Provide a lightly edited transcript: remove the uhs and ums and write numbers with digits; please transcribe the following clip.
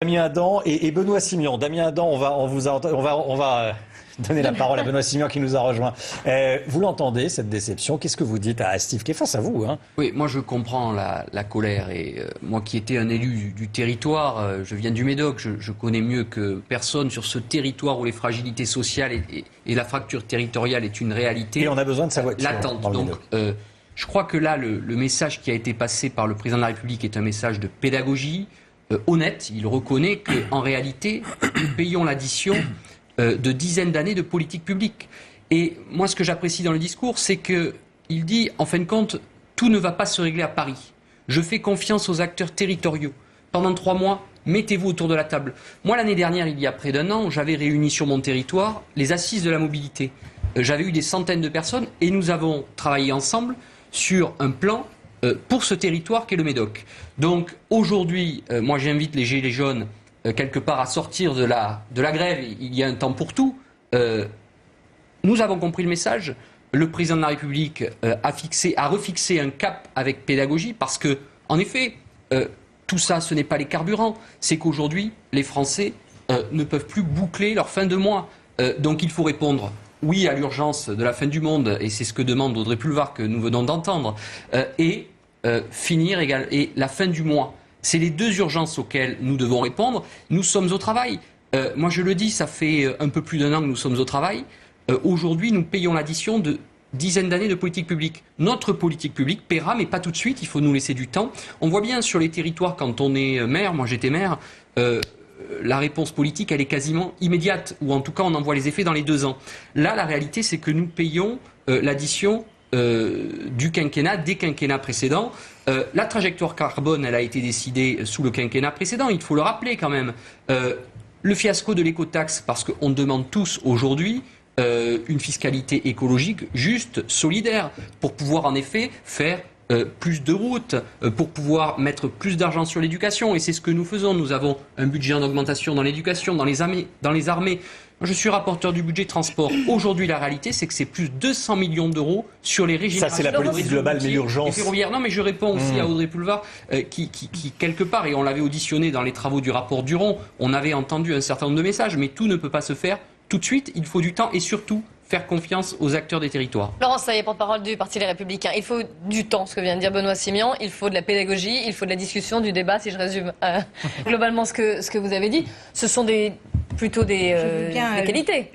Damien Adam et Benoît Simion. Damien Adam, on va donner la parole à Benoît Simion qui nous a rejoint. Vous l'entendez, cette déception? Qu'est-ce que vous dites à Steve qui est face à vous, hein? Oui, moi je comprends la colère et moi qui étais un élu du territoire, je viens du Médoc, je connais mieux que personne sur ce territoire où les fragilités sociales et la fracture territoriale est une réalité. Et on a besoin de sa voiture latente. dans le Donc, Médoc. je crois que là, le message qui a été passé par le président de la République est un message de pédagogie honnête. Il reconnaît qu'en réalité, nous payons l'addition de dizaines d'années de politique publique. Et moi, ce que j'apprécie dans le discours, c'est qu'il dit, en fin de compte, tout ne va pas se régler à Paris. Je fais confiance aux acteurs territoriaux. Pendant 3 mois, mettez-vous autour de la table. Moi, l'année dernière, il y a près d'1 an, j'avais réuni sur mon territoire les assises de la mobilité. J'avais eu des centaines de personnes et nous avons travaillé ensemble sur un plan pour ce territoire qu'est le Médoc. Donc aujourd'hui, moi j'invite les Gilets jaunes quelque part à sortir de la grève. Il y a un temps pour tout. Nous avons compris le message. Le président de la République a refixé un cap avec pédagogie parce que, en effet, tout ça, ce n'est pas les carburants. C'est qu'aujourd'hui, les Français ne peuvent plus boucler leur fin de mois. Donc il faut répondre oui à l'urgence de la fin du monde, et c'est ce que demande Audrey Pulvar que nous venons d'entendre, finir et la fin du mois. C'est les deux urgences auxquelles nous devons répondre. Nous sommes au travail. Moi je le dis, ça fait un peu plus d'1 an que nous sommes au travail. Aujourd'hui, nous payons l'addition de dizaines d'années de politique publique. Notre politique publique paiera, mais pas tout de suite, il faut nous laisser du temps. On voit bien sur les territoires, quand on est maire, moi j'étais maire, la réponse politique, elle est quasiment immédiate, ou en tout cas on en voit les effets dans les 2 ans. Là, la réalité, c'est que nous payons l'addition du quinquennat, des quinquennats précédents. La trajectoire carbone, elle a été décidée sous le quinquennat précédent, il faut le rappeler quand même. Le fiasco de l'écotaxe, parce qu'on demande tous aujourd'hui une fiscalité écologique juste, solidaire, pour pouvoir en effet faire plus de routes, pour pouvoir mettre plus d'argent sur l'éducation. Et c'est ce que nous faisons. Nous avons un budget en augmentation dans l'éducation, dans les armées. Moi, je suis rapporteur du budget transport. Aujourd'hui, la réalité, c'est que c'est plus de 200 millions d'euros sur les régénérations. Ça, c'est la politique globale, mais l'urgence. Non, mais je réponds aussi à Audrey Pulvar, qui, quelque part, et on l'avait auditionné dans les travaux du rapport Duron, on avait entendu un certain nombre de messages, mais tout ne peut pas se faire tout de suite. Il faut du temps et surtout faire confiance aux acteurs des territoires. Laurence Saillet, porte-parole du Parti Les Républicains. Il faut du temps, ce que vient de dire Benoît Simion. Il faut de la pédagogie, il faut de la discussion, du débat, si je résume globalement ce que vous avez dit. Ce sont plutôt des qualités.